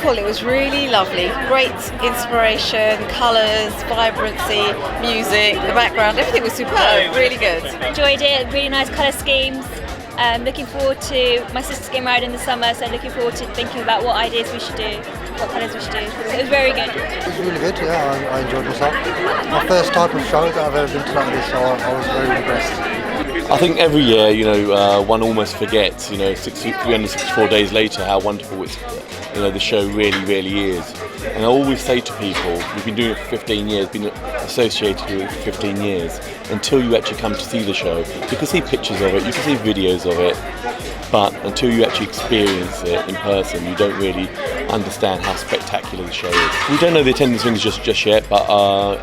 wonderful. It was really lovely. Great inspiration, colours, vibrancy, music, the background, everything was superb. Really good. Enjoyed it. Really nice colour schemes. Looking forward to my sister's getting married in the summer, so looking forward to thinking about what ideas we should do, what colours we should do. So it was very good. It was really good, yeah, I enjoyed myself. My first type of show that I've ever been to like this, so I was very impressed. I think every year, one almost forgets, 364 days later, how wonderful it's, the show really is. And I always say to people, we've been doing it for 15 years, been associated with it for 15 years, until you actually come to see the show. You can see pictures of it, you can see videos of it, but until you actually experience it in person, you don't really understand how spectacular the show is. We don't know the attendance figures just yet, but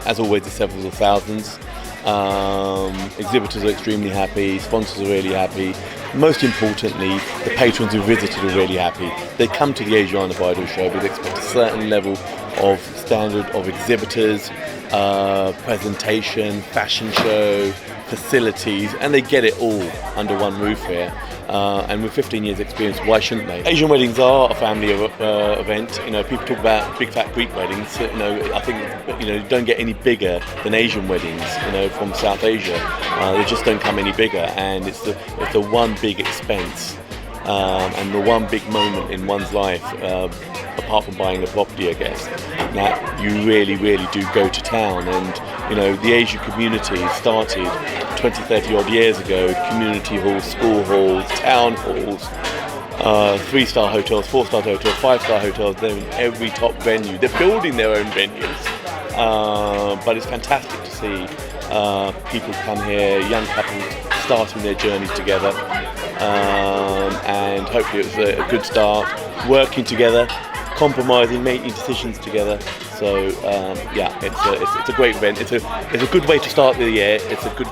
as always, it's several of thousands. Exhibitors are extremely happy, sponsors are really happy. Most importantly, the patrons who visited are really happy. They come to the Asiana Bridal Show because they expect a certain level of standard of exhibitors, presentation, fashion show, facilities, and they get it all under one roof here. And with 15 years experience, why shouldn't they? Asian weddings are a family event. People talk about big fat Greek weddings. I think don't get any bigger than Asian weddings. From South Asia, they just don't come any bigger. And it's the one big expense and the one big moment in one's life, apart from buying a property, I guess, that you really do go to town. And the Asian community started 20, 30 odd years ago, community halls, school halls, town halls, 3-star hotels, 4-star hotels, 5-star hotels. They're in every top venue. They're building their own venues. But it's fantastic to see people come here, young couples starting their journeys together. And hopefully it was a good start, working together, compromising, making decisions together. So it's a great event. It's a good way to start the year. It's a good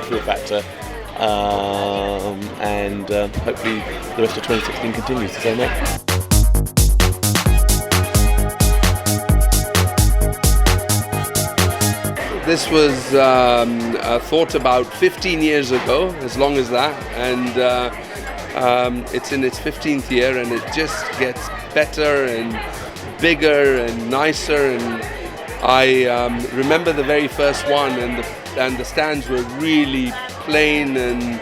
feel factor, and hopefully the rest of 2016 continues the same way. This was thought about 15 years ago, as long as that, and it's in its 15th year, and it just gets better and bigger and nicer. And I remember the very first one, and the stands were really plain, and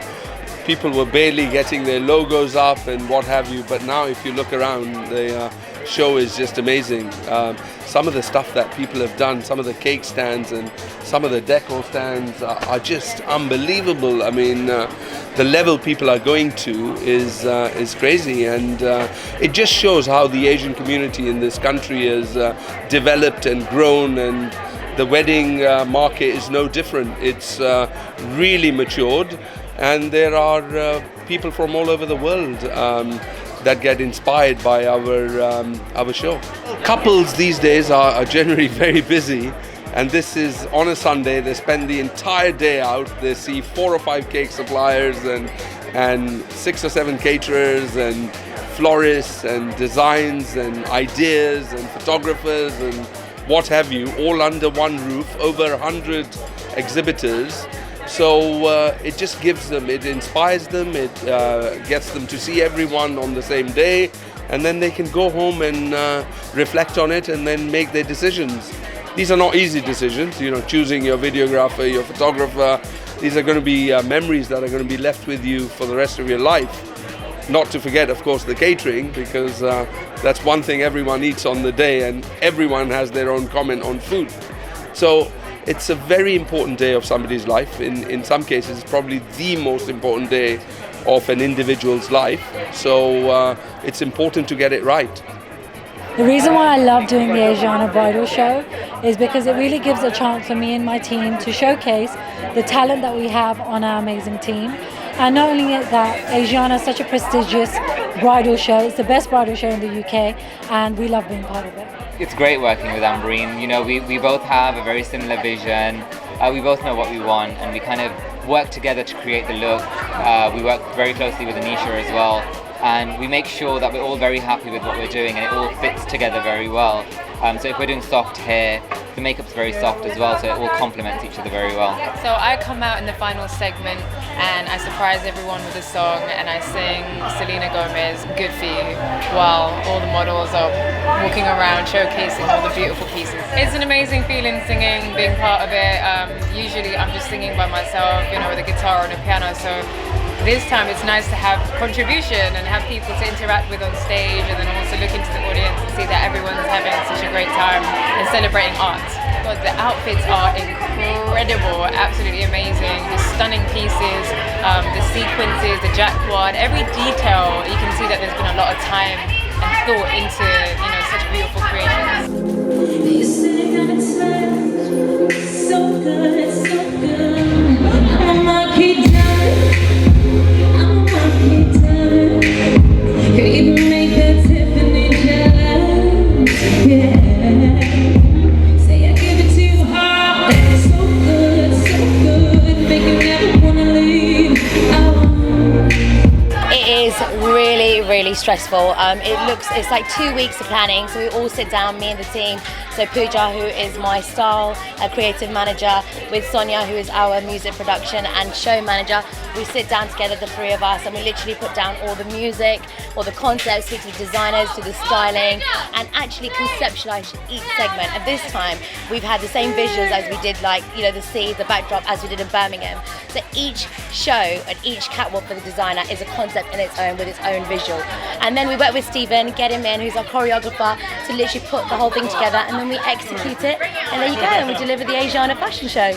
people were barely getting their logos up and what have you. But now, if you look around, the show is just amazing. Some of the stuff that people have done, some of the cake stands and some of the decor stands are just unbelievable. I mean, the level people are going to is crazy, and it just shows how the Asian community in this country has developed and grown, and the wedding market is no different. It's really matured, and there are people from all over the world that get inspired by our show. Couples these days are generally very busy, and this is on a Sunday. They spend the entire day out. They see 4 or 5 cake suppliers and 6 or 7 caterers and florists and designs and ideas and photographers and what have you, all under one roof, over 100 exhibitors. So it just gives them, it inspires them, it gets them to see everyone on the same day, and then they can go home and reflect on it and then make their decisions. These are not easy decisions, choosing your videographer, your photographer. These are going to be memories that are going to be left with you for the rest of your life. Not to forget, of course, the catering, because that's one thing everyone eats on the day, and everyone has their own comment on food. So it's a very important day of somebody's life. In some cases, it's probably the most important day of an individual's life. So it's important to get it right. The reason why I love doing the Asiana Bridal Show is because it really gives a chance for me and my team to showcase the talent that we have on our amazing team. And not only that, Asiana is such a prestigious bridal show. It's the best bridal show in the UK, and we love being part of it. It's great working with Ambreen. We both have a very similar vision. We both know what we want, and we kind of work together to create the look. We work very closely with Anisha as well, and we make sure that we're all very happy with what we're doing, and it all fits together very well. So if we're doing soft hair, the makeup's very soft as well, so it all complements each other very well. So I come out in the final segment and I surprise everyone with a song, and I sing Selena Gomez, Good For You, while all the models are walking around showcasing all the beautiful pieces. It's an amazing feeling singing, being part of it. Usually I'm just singing by myself, with a guitar and a piano, so this time it's nice to have contribution and have people to interact with on stage, and then also look into the audience and see that everyone's having such a great time and celebrating art. But the outfits are incredible, absolutely amazing. The stunning pieces, the sequences, the jacquard, every detail. You can see that there's been a lot of time and thought into such beautiful creations. You say that it smells so good, so good. I'm a monkey down. You even make that Tiffany jealous, yeah. Say I give it to you hard, so good, make you never wanna leave. It is really stressful. It's like 2 weeks of planning, so we all sit down, me and the team. So Pooja, who is my style creative manager, with Sonia, who is our music production and show manager, we sit down together, the three of us, and we literally put down all the music, all the concepts, speak to the designers, to the styling, and actually conceptualize each segment. At this time, we've had the same visuals as we did, the sea, the backdrop, as we did in Birmingham. So each show and each catwalk for the designer is a concept in its own, with its own visual. And then we work with Stephen, get him in, who's our choreographer, to literally put the whole thing together, and then we execute it, and there you go, and we deliver the Asiana fashion show.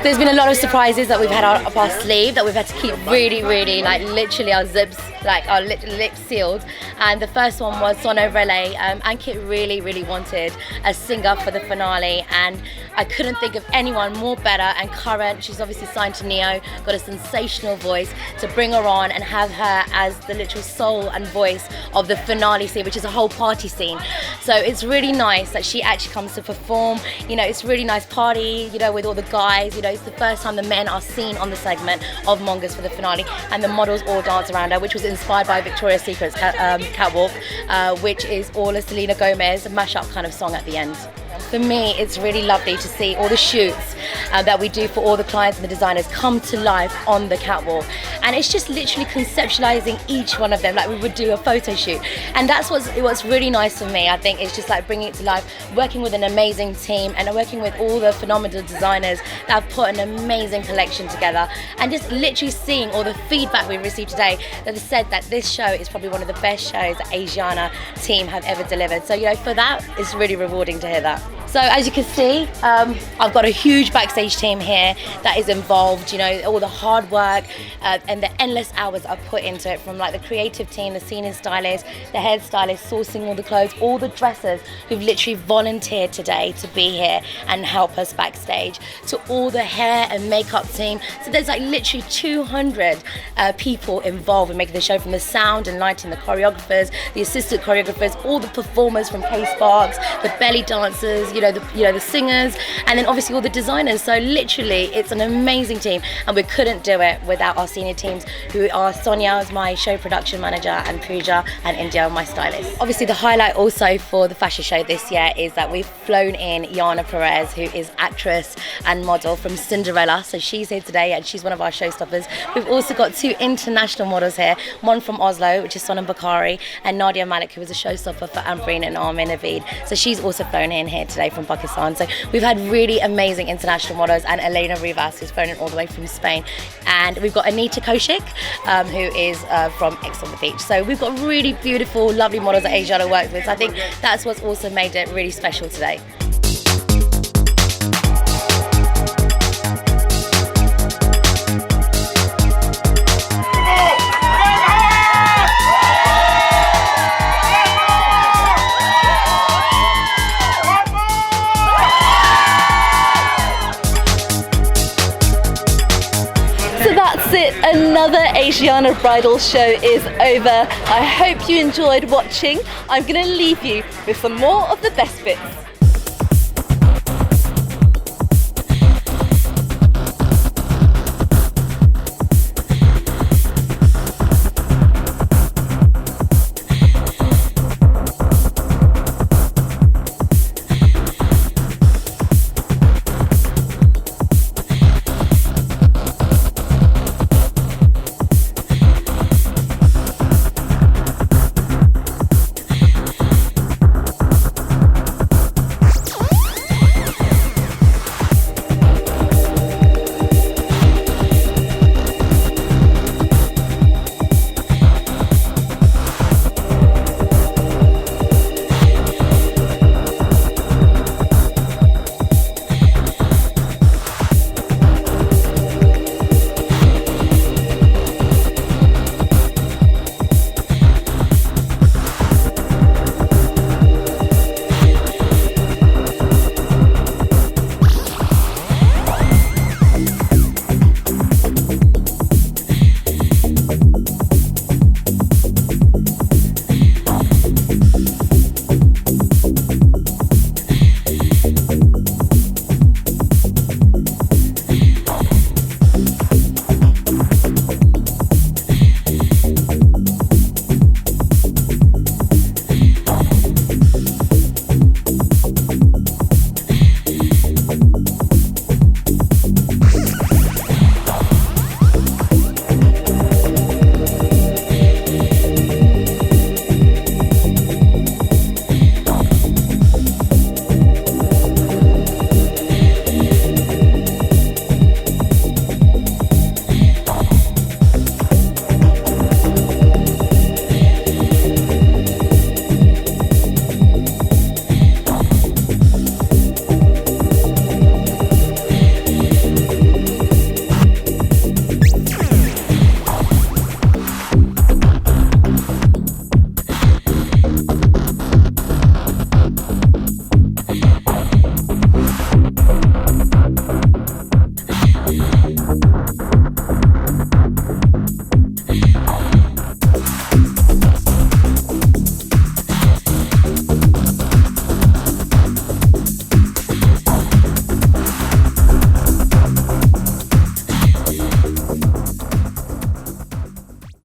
There's been a lot of surprises that we've had up our sleeve, that we've had to keep really, literally our zips, our lips sealed. And the first one was Sono Relay. Ankit really wanted a singer for the finale, and I couldn't think of anyone more better and current. She's obviously signed to Neo, got a sensational voice, to bring her on and have her as the literal soul and voice of the finale scene, which is a whole party scene. So it's really nice that she actually comes to perform. It's really nice party, with all the guys. It's the first time the men are seen on the segment of Mongoose for the finale, and the models all dance around her, which was inspired by Victoria's Secret's catwalk, which is all a Selena Gomez mashup kind of song at the end. For me, it's really lovely to see all the shoots that we do for all the clients and the designers come to life on the catwalk. And it's just literally conceptualizing each one of them like we would do a photo shoot. And that's what's really nice for me. I think it's just like bringing it to life, working with an amazing team and working with all the phenomenal designers that have put an amazing collection together, and just literally seeing all the feedback we've received today that has said that this show is probably one of the best shows that Asiana team have ever delivered. So, for that, it's really rewarding to hear that. So as you can see, I've got a huge backstage team here that is involved, all the hard work and the endless hours I've put into it, from the creative team, the senior stylist, the hairstylist, sourcing all the clothes, all the dressers who've literally volunteered today to be here and help us backstage, to all the hair and makeup team. So there's literally 200 people involved in making the show, from the sound and lighting, the choreographers, the assistant choreographers, all the performers from K-Sparks, the belly dancers, the singers, and then obviously all the designers. So literally it's an amazing team, and we couldn't do it without our senior teams, who are Sonia as my show production manager, and Pooja and India, my stylist. Obviously the highlight also for the fashion show this year is that we've flown in Yana Perez, who is actress and model from Cinderella. So she's here today and she's one of our showstoppers. We've also got 2 international models here, one from Oslo, which is Sonam Bakari, and Nadia Malik, who was a showstopper for Ambreen and Armin Naveed. So she's also flown in here today from Pakistan. So we've had really amazing international models, and Elena Rivas, who's flown in all the way from Spain. And we've got Anita Koshik, who is from Ex on the Beach. So we've got really beautiful, lovely models that Asiana works with. So I think that's what's also made it really special today. That's it, another Asiana Bridal Show is over. I hope you enjoyed watching. I'm going to leave you with some more of the best bits.